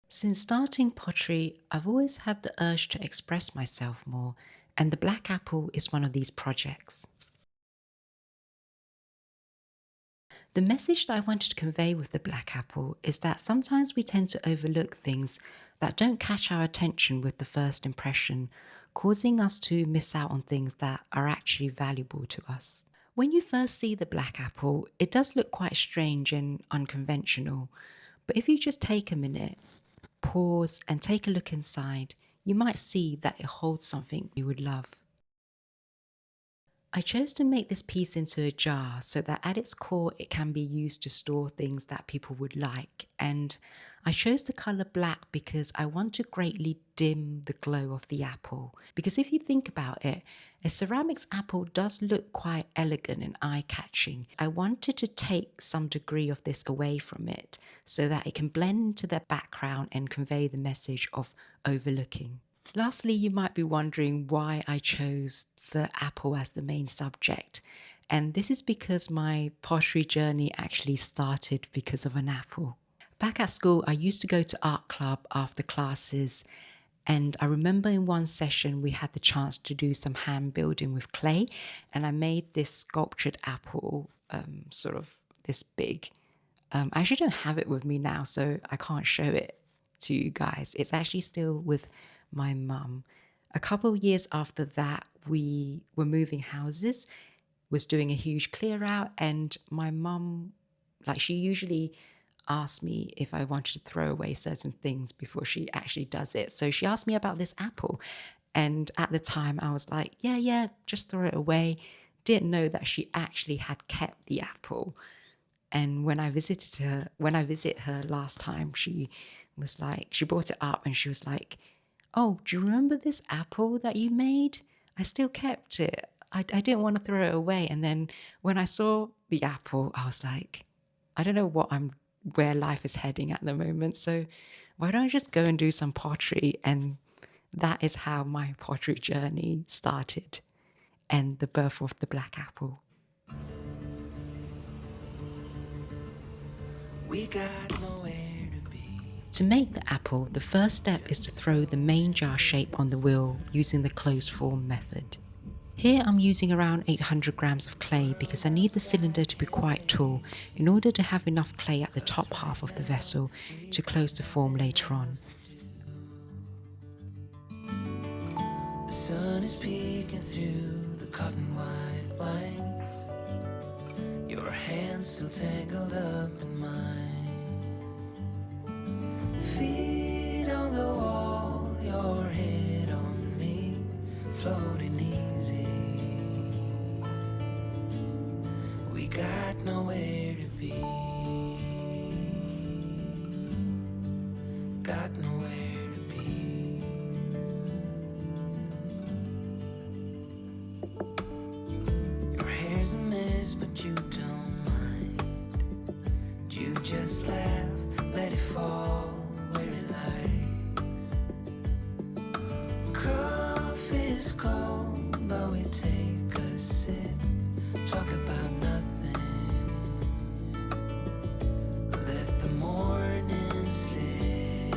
Since starting pottery, I've always had the urge to express myself more, and the black apple is one of these projects. The message that I wanted to convey with the black apple is that sometimes we tend to overlook things that don't catch our attention with the first impression, causing us to miss out on things that are actually valuable to us. When you first see the black apple, it does look quite strange and unconventional, but if you just take a minute, pause, and take a look inside, you might see that it holds something you would love. I chose to make this piece into a jar so that at its core it can be used to store things that people would like, and I chose the colour black because I want to greatly dim the glow of the apple. Because if you think about it, a ceramics apple does look quite elegant and eye-catching. I wanted to take some degree of this away from it so that it can blend into the background and convey the message of overlooking. Lastly, you might be wondering why I chose the apple as the main subject. And this is because my pottery journey actually started because of an apple. Back at school, I used to go to art club after classes, and I remember in one session we had the chance to do some hand building with clay, and I made this sculptured apple, sort of this big. I actually don't have it with me now, so I can't show it to you guys. It's actually still with my mum. A couple of years after that, we were moving houses, was doing a huge clear out, and my mum, like, she usually asks me if I wanted to throw away certain things before she actually does it. So she asked me about this apple, and at the time I was like, yeah, just throw it away. Didn't know that she actually had kept the apple. And when I visit her last time, she was like, she brought it up and she was like, "Oh, do you remember this apple that you made? I still kept it. I didn't want to throw it away." And then when I saw the apple, I was like, I don't know where life is heading at the moment. So why don't I just go and do some pottery? And that is how my pottery journey started and the birth of the black apple. We got nowhere to be. To make the apple, the first step is to throw the main jar shape on the wheel using the closed form method. Here I'm using around 800 grams of clay because I need the cylinder to be quite tall in order to have enough clay at the top half of the vessel to close the form later on. The sun is peeking through the cotton white blinds. Your hands still tangled up in mine. Feet on the wall, your head on me, floating easy. We got nowhere to be. Got nowhere to be. Your hair's a mess, but you don't mind. You just laugh, let it fall where it lies. Coffee's cold, but we take a sip, talk about nothing. Let the morning slip.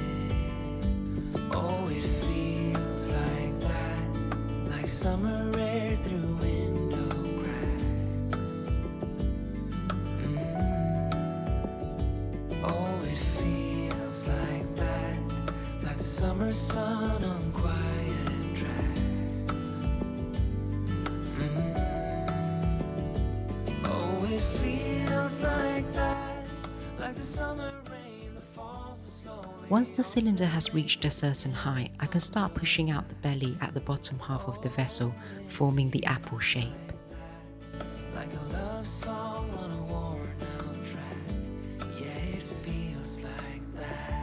Oh, it feels like that, like summer air through window cracks. Oh, it feels like that, like the summer sun on quiet tracks. Oh, it feels like that, like the summer rain that falls so slowly. Once the cylinder has reached a certain height, I can start pushing out the belly at the bottom half of the vessel, forming the apple shape. Like a love song on a worn out track. Yeah, it feels like that.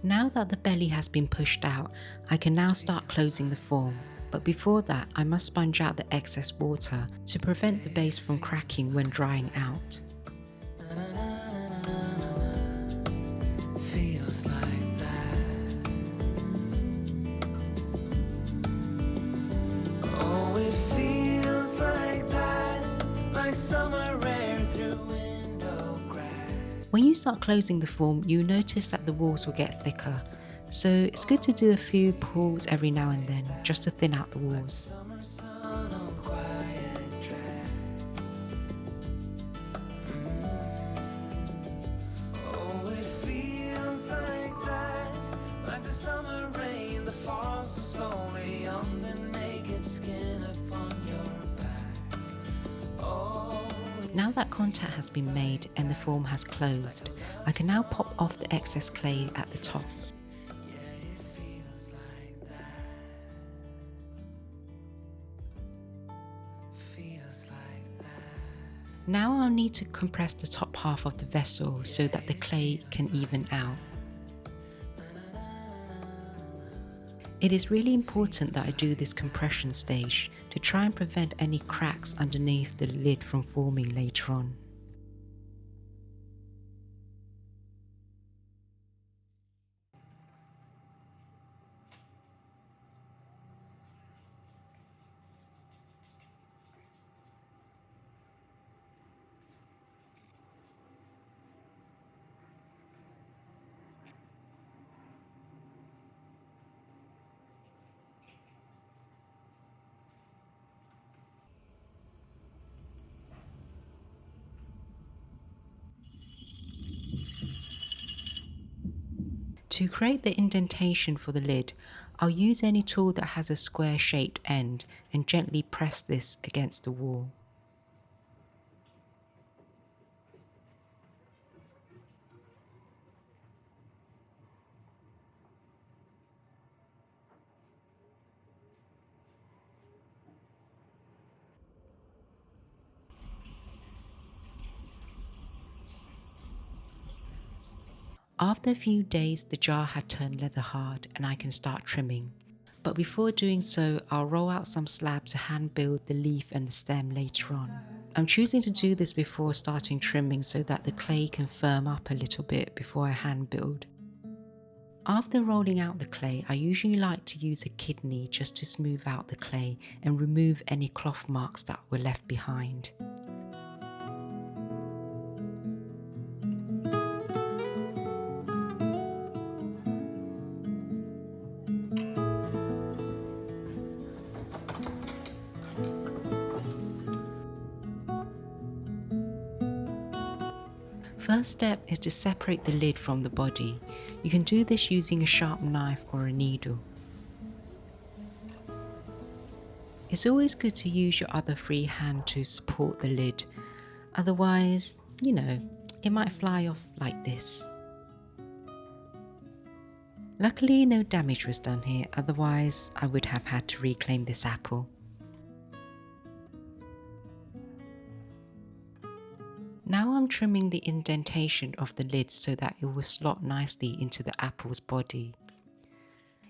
Now that the belly has been pushed out, I can now start closing the form. But before that, I must sponge out the excess water to prevent the base from cracking when drying out. Feels like that. Oh, it feels like that, like summer air through window cracks. When you start closing the form, you notice that the walls will get thicker. So it's good to do a few pulls every now and then, just to thin out the walls. Now that contact has been made and the form has closed, I can now pop off the excess clay at the top. Now I'll need to compress the top half of the vessel so that the clay can even out. It is really important that I do this compression stage to try and prevent any cracks underneath the lid from forming later on. To create the indentation for the lid, I'll use any tool that has a square shaped end and gently press this against the wall. After a few days, the jar had turned leather hard and I can start trimming. But before doing so, I'll roll out some slab to hand build the leaf and the stem later on. I'm choosing to do this before starting trimming so that the clay can firm up a little bit before I hand build. After rolling out the clay, I usually like to use a kidney just to smooth out the clay and remove any cloth marks that were left behind. First step is to separate the lid from the body. You can do this using a sharp knife or a needle. It's always good to use your other free hand to support the lid, otherwise, it might fly off like this. Luckily, no damage was done here, otherwise I would have had to reclaim this apple. Now I'm trimming the indentation of the lid so that it will slot nicely into the apple's body.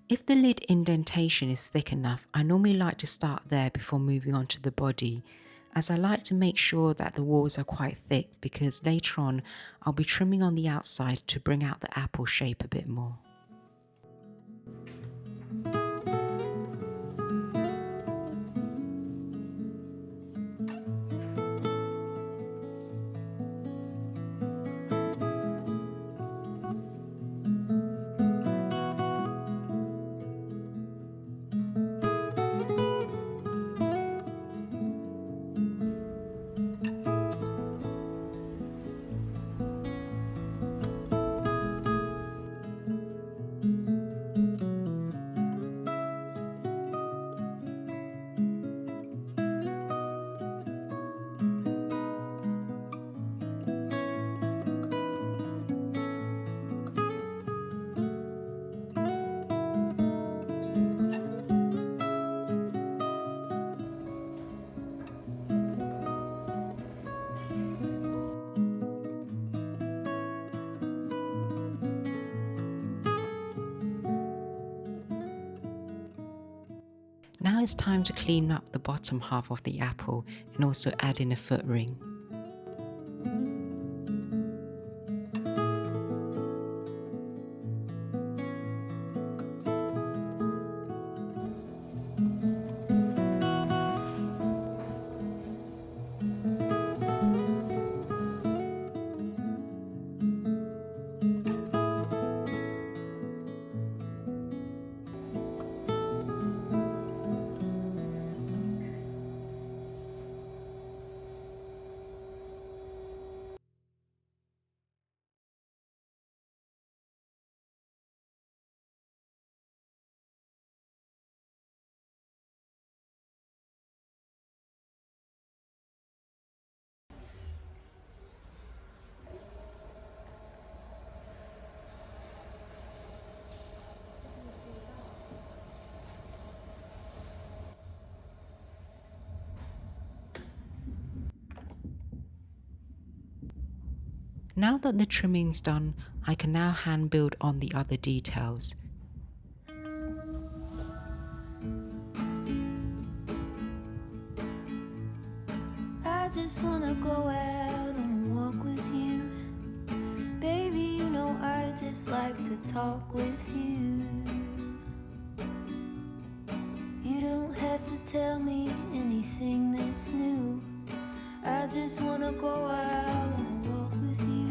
If the lid indentation is thick enough, I normally like to start there before moving on to the body, as I like to make sure that the walls are quite thick because later on I'll be trimming on the outside to bring out the apple shape a bit more. Now it's time to clean up the bottom half of the apple and also add in a foot ring. Now that the trimming's done, I can now hand build on the other details. I just wanna go out and walk with you. Baby, you know I just like to talk with you. You don't have to tell me anything that's new. I just wanna go out and walk with you.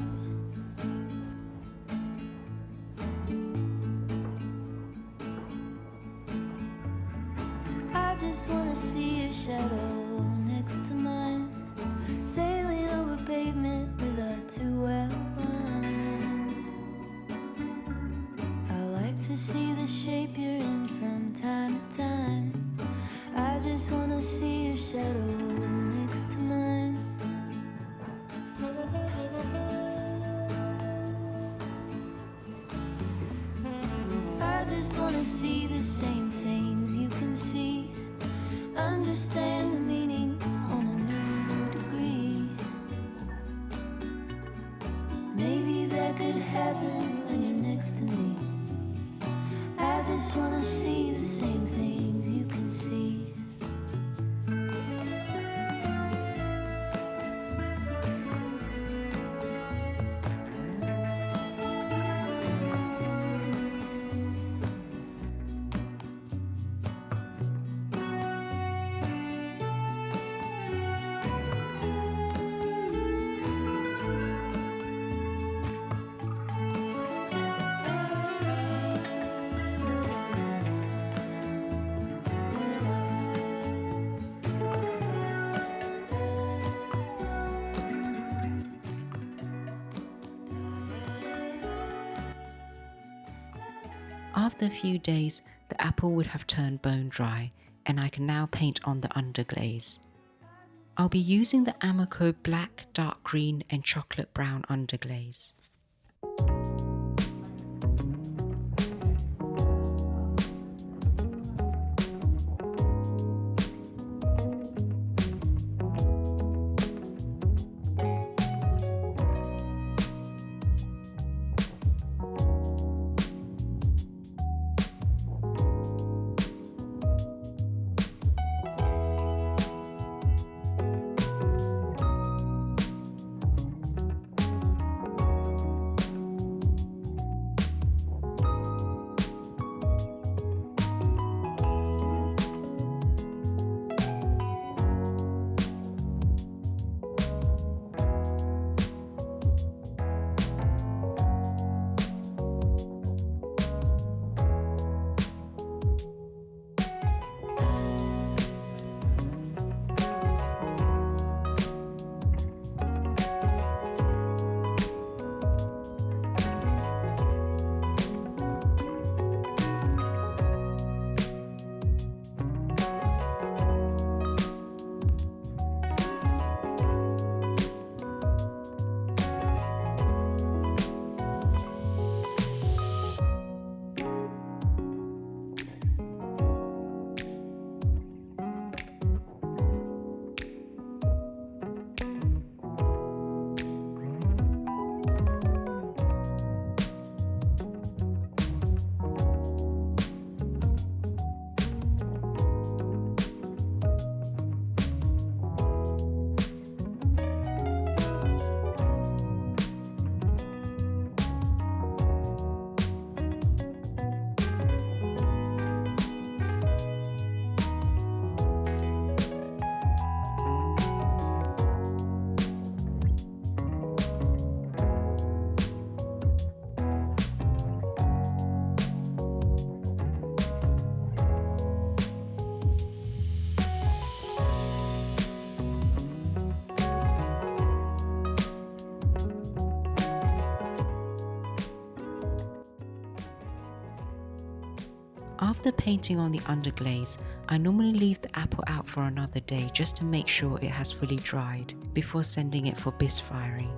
I just wanna see your shadow next to mine, sailing over pavement with our two outlines. I like to see the shape you're in from time to time. I just wanna see your shadow next to mine. I just wanna see the same things you can see, understand the meaning on a new degree. Maybe that could happen when you're next to me. I just wanna see the same things you can see. After a few days, the apple would have turned bone dry, and I can now paint on the underglaze. I'll be using the Amaco black, dark green and chocolate brown underglaze. After painting on the underglaze, I normally leave the apple out for another day just to make sure it has fully dried before sending it for bisque firing.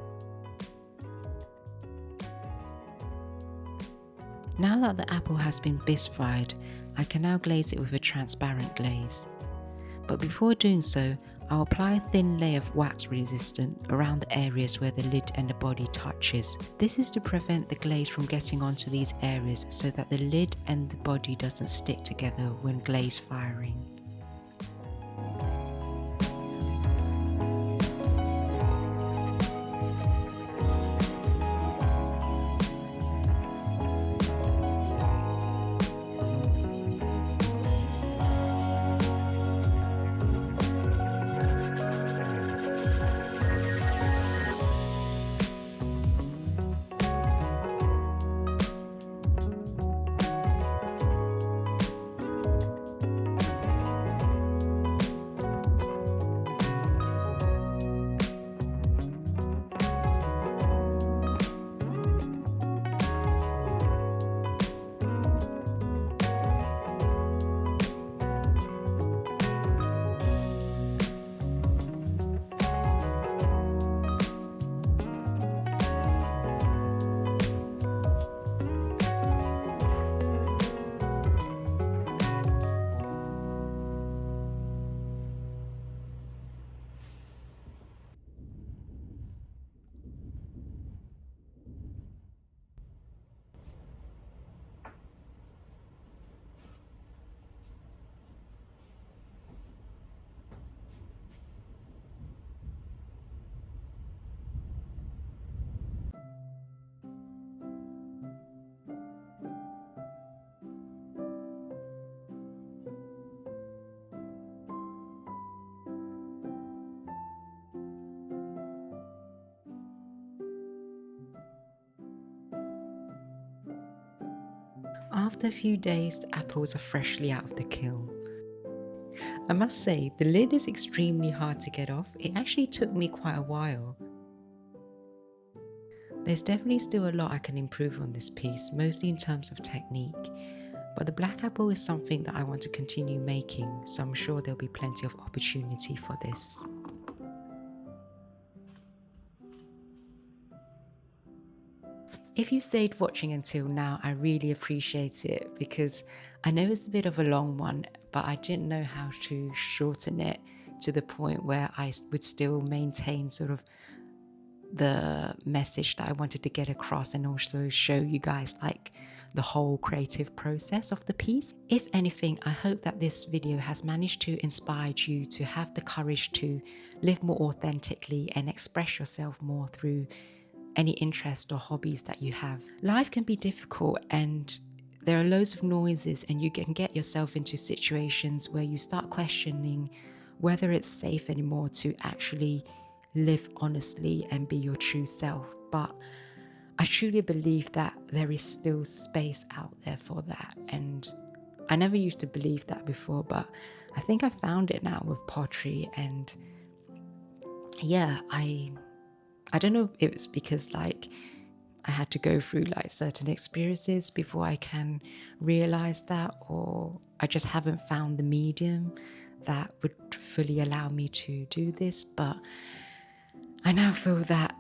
Now that the apple has been bisque fired, I can now glaze it with a transparent glaze. But before doing so, I'll apply a thin layer of wax resistant around the areas where the lid and the body touches. This is to prevent the glaze from getting onto these areas so that the lid and the body doesn't stick together when glaze firing. After a few days, the apples are freshly out of the kiln. I must say, the lid is extremely hard to get off. It actually took me quite a while. There's definitely still a lot I can improve on this piece, mostly in terms of technique. But the black apple is something that I want to continue making, so I'm sure there'll be plenty of opportunity for this. If you stayed watching until now, I really appreciate it because I know it's a bit of a long one, but I didn't know how to shorten it to the point where I would still maintain sort of the message that I wanted to get across and also show you guys like the whole creative process of the piece. If anything, I hope that this video has managed to inspire you to have the courage to live more authentically and express yourself more through any interest or hobbies that you have. Life can be difficult and there are loads of noises, and you can get yourself into situations where you start questioning whether it's safe anymore to actually live honestly and be your true self. But I truly believe that there is still space out there for that, and I never used to believe that before, but I think I found it now with pottery. And yeah, I don't know if it's because like I had to go through like certain experiences before I can realize that, or I just haven't found the medium that would fully allow me to do this. But I now feel that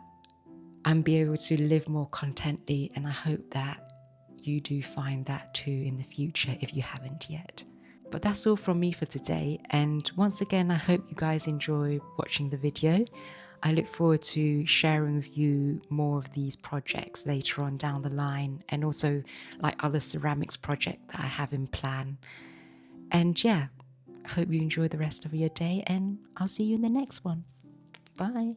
I'm be able to live more contently, and I hope that you do find that too in the future if you haven't yet. But that's all from me for today, and once again I hope you guys enjoy watching the video. I look forward to sharing with you more of these projects later on down the line, and also like other ceramics project that I have in plan. And yeah, I hope you enjoy the rest of your day, and I'll see you in the next one. Bye.